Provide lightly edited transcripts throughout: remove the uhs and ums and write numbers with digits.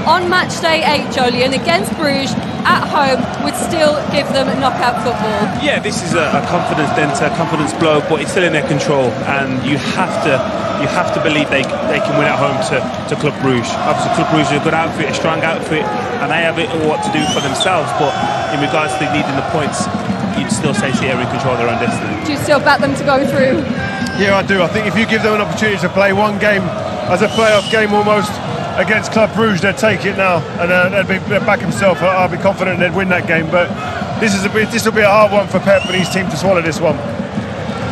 on match day 8, Joleon, against Bruges at home would still give them knockout football. Yeah, this is a confidence denter, confidence blow, but it's still in their control, and you have to believe they can win at home to Club Bruges. Obviously, Club Bruges is a good outfit, a strong outfit, and they have it what to do for themselves. But in regards to needing the points, you'd still say City are in control of their own destiny. Do you still back them to go through? Yeah, I do. I think if you give them an opportunity to play one game as a playoff game almost against Club Bruges, they'd take it now, and they'd back himself. I'll be confident they'd win that game. But this will be a hard one for Pep and his team to swallow this one.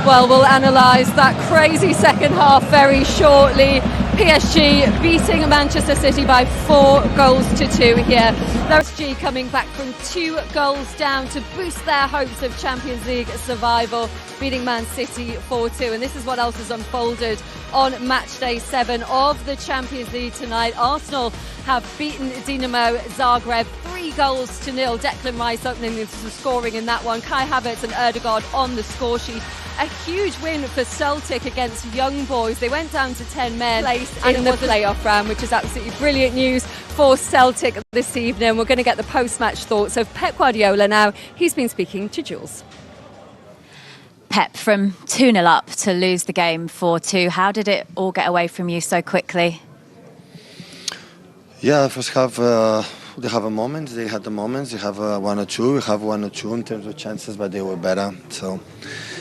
Well, we'll analyse that crazy second half very shortly. PSG beating Manchester City by 4-2 here. PSG coming back from 2 goals down to boost their hopes of Champions League survival, beating Man City 4-2. And this is what else has unfolded on match day 7 of the Champions League tonight. Arsenal have beaten Dinamo Zagreb 3-0. Declan Rice opening the scoring in that one. Kai Havertz and Ødegaard on the score sheet. A huge win for Celtic against Young Boys. They went down to 10 men in the playoff round, which is absolutely brilliant news for Celtic this evening. We're going to get the post-match thoughts of Pep Guardiola now. He's been speaking to Jules. Pep, from 2-0 up to lose the game 4-2, how did it all get away from you so quickly? Yeah, first half they have a moment. They had the moments. They have 1 or 2. We have 1 or 2 in terms of chances, but they were better. So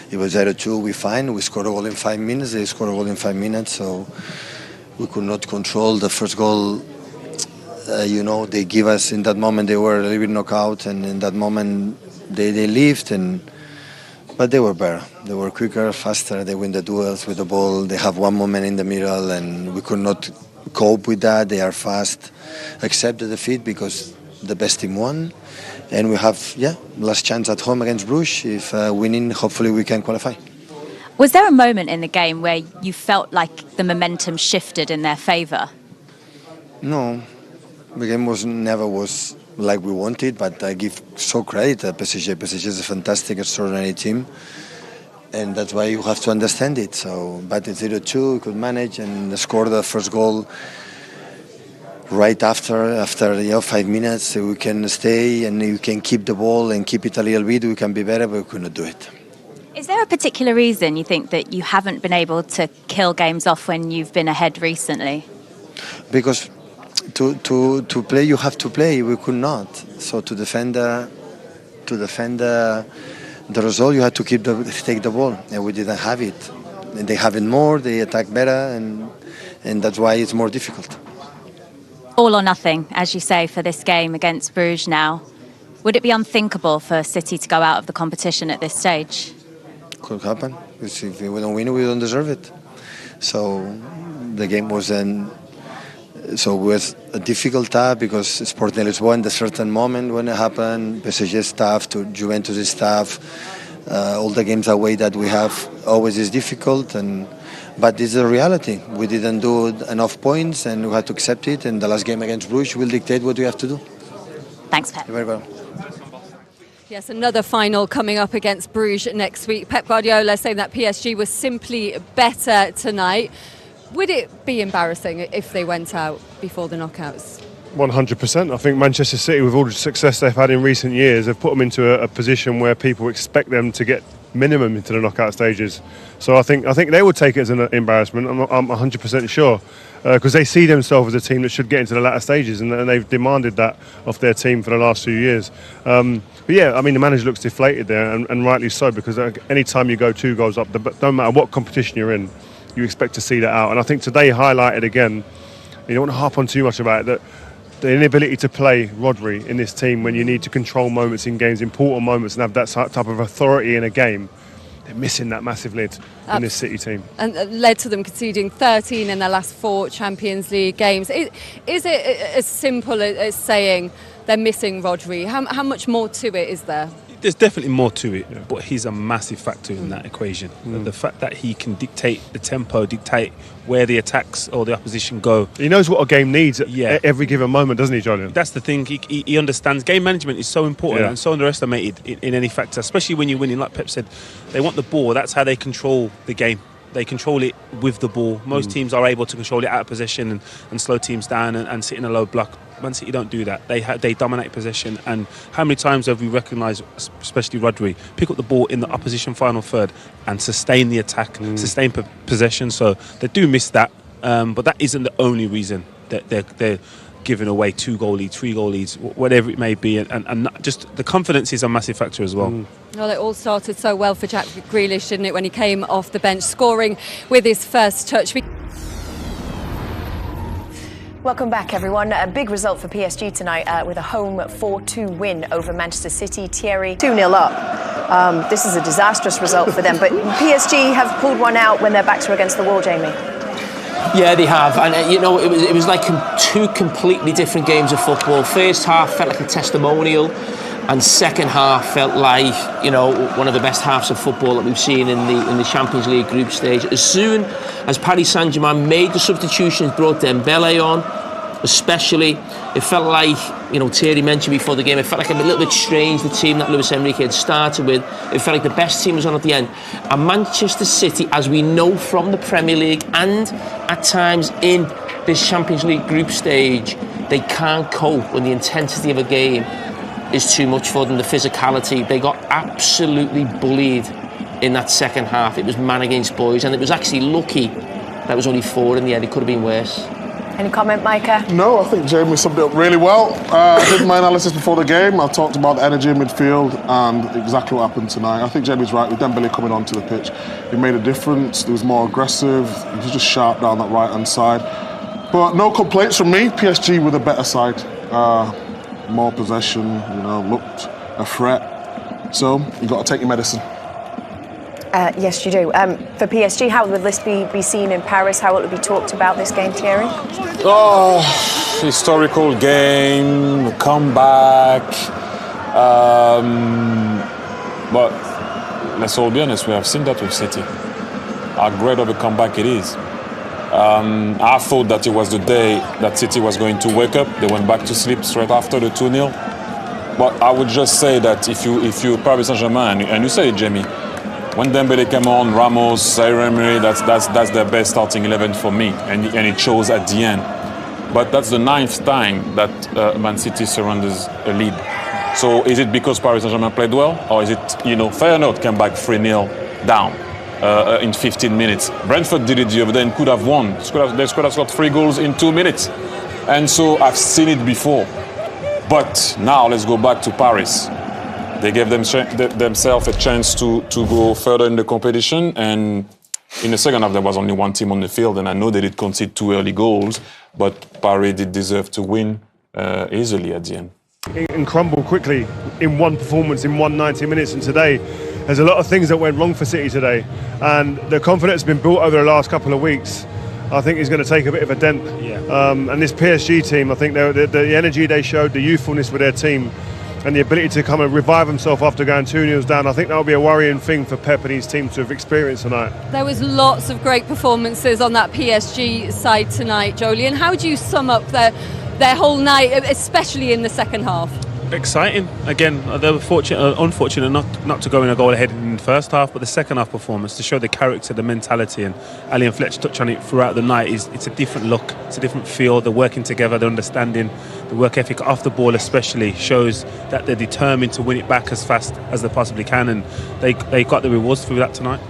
it was 0-2. We fine. We scored a goal in 5 minutes. They scored a goal in 5 minutes. So we could not control the first goal. They give us in that moment. They were a little bit knocked out, and in that moment they lived. But they were better. They were quicker, faster. They win the duels with the ball. They have one moment in the middle, and we could not cope with that. They are fast. Accept the defeat because the best team won, and we have last chance at home against Bruges. If winning, hopefully we can qualify. Was there a moment in the game where you felt like the momentum shifted in their favour? No, the game never was like we wanted, but I give so credit to PSG. PSG is a fantastic, extraordinary team, and that's why you have to understand it. So, but it's 0-2, we could manage and score the first goal right after 5 minutes. So we can stay and we can keep the ball and keep it a little bit. We can be better, but we could not do it. Is there a particular reason you think that you haven't been able to kill games off when you've been ahead recently? Because to play, you have to play. We could not. So to defend the result, you had to take the ball, and we didn't have it. And they have it more. They attack better, and that's why it's more difficult. All or nothing, as you say, for this game against Bruges now. Would it be unthinkable for City to go out of the competition at this stage? Could happen. If we don't win, we don't deserve it. So the game was a difficult task because Sporting Lisbon, at a certain moment when it happened, PSG staff to Juventus staff, all the games away that we have always is difficult, but it's a reality. We didn't do enough points and we had to accept it, and the last game against Bruges will dictate what we have to do. Thanks, Pep. You're very welcome. Yes, another final coming up against Bruges next week. Pep Guardiola saying that PSG was simply better tonight. Would it be embarrassing if they went out before the knockouts? 100%. I think Manchester City, with all the success they've had in recent years, have put them into a position where people expect them to get minimum into the knockout stages. So I think they would take it as an embarrassment. I'm 100% sure, because they see themselves as a team that should get into the latter stages, and they've demanded that of their team for the last few years. But yeah, I mean, the manager looks deflated there, and rightly so, because any time you go 2 goals up, no matter what competition you're in, you expect to see that out. And I think today highlighted again, you don't want to harp on too much about it, that the inability to play Rodri in this team when you need to control moments in games, important moments, and have that type of authority in a game. They're missing that massively in this City team. And led to them conceding 13 in their last 4 Champions League games. Is it as simple as saying they're missing Rodri? How much more to it is there? There's definitely more to it, but he's a massive factor in that equation. The fact that he can dictate the tempo, dictate where the attacks or the opposition go. He knows what a game needs at every given moment, doesn't he, Joleon? That's the thing. He understands. Game management is so important and so underestimated in any factor, especially when you're winning. Like Pep said, they want the ball. That's how they control the game. They control it with the ball. Most teams are able to control it out of possession and slow teams down and sit in a low block. Man City don't do that. They dominate possession, and how many times have we recognised, especially Rodri, pick up the ball in the opposition final third and sustain the attack, sustain possession. So they do miss that, but that isn't the only reason that they're giving away 2-goal leads, 3-goal leads, whatever it may be, and just the confidence is a massive factor as well. Well, it all started so well for Jack Grealish, didn't it, when he came off the bench, scoring with his first touch. Welcome back, everyone. A big result for PSG tonight with a home 4-2 win over Manchester City. Thierry, 2-0 up. This is a disastrous result for them, but PSG have pulled one out when their backs were against the wall, Jamie. Yeah, they have, and you know, it was like two completely different games of football. First half felt like a testimonial, and second half felt like, you know, one of the best halves of football that we've seen in the Champions League group stage. As soon as Paris Saint-Germain made the substitutions, brought Dembele on, especially, it felt like, you know, Thierry mentioned before the game, it felt like a little bit strange, the team that Luis Enrique had started with. It felt like the best team was on at the end. And Manchester City, as we know from the Premier League and at times in this Champions League group stage, they can't cope when the intensity of a game is too much for them, the physicality. They got absolutely bullied in that second half. It was man against boys, and it was actually lucky that it was only 4 in the end. It could have been worse. Any comment, Micah? No, I think Jamie summed it up really well. I did my analysis before the game. I talked about the energy in midfield and exactly what happened tonight. I think Jamie's right with Dembele coming onto the pitch. He made a difference. He was more aggressive. He was just sharp down that right-hand side. But no complaints from me. PSG with a better side. More possession, you know, looked a threat. So you've got to take your medicine. Yes, you do. For PSG, how will this be seen in Paris? How will it be talked about, this game, Thierry? Oh, historical game, comeback. But let's all be honest, we have seen that with City. How great of a comeback it is. I thought that it was the day that City was going to wake up. They went back to sleep straight after the 2-0. But I would just say that if you Paris Saint-Germain, and you said it, Jamie, when Dembele came on, Ramos, Zaire-Emery, that's their best starting 11 for me, and it shows at the end. But that's the 9th time that Man City surrenders a lead. So is it because Paris Saint-Germain played well, or is it, you know, Feyenoord came back 3-0 down in 15 minutes? Brentford did it the other day and could have won. They could have scored 3 goals in 2 minutes. And so I've seen it before. But now let's go back to Paris. They gave themselves a chance to go further in the competition, and in the second half there was only one team on the field, and I know they did concede 2 early goals, but Paris did deserve to win easily at the end. And crumble quickly in one performance, in 190 minutes, and today there's a lot of things that went wrong for City today, and the confidence has been built over the last couple of weeks. I think is going to take a bit of a dent. And this PSG team, I think the energy they showed, the youthfulness with their team, and the ability to come and revive himself after going 2-0 down, I think that'll be a worrying thing for Pep and his team to have experienced tonight. There was lots of great performances on that PSG side tonight, Joleon. How do you sum up their whole night, especially in the second half? Exciting. Again, they were unfortunate not to go in a goal ahead in the first half, but the second half performance, to show the character, the mentality, and Ali and Fletcher touched on it throughout the night, it's a different look, it's a different feel. They're working together, they're understanding, the work ethic off the ball especially shows that they're determined to win it back as fast as they possibly can, and they got the rewards through that tonight.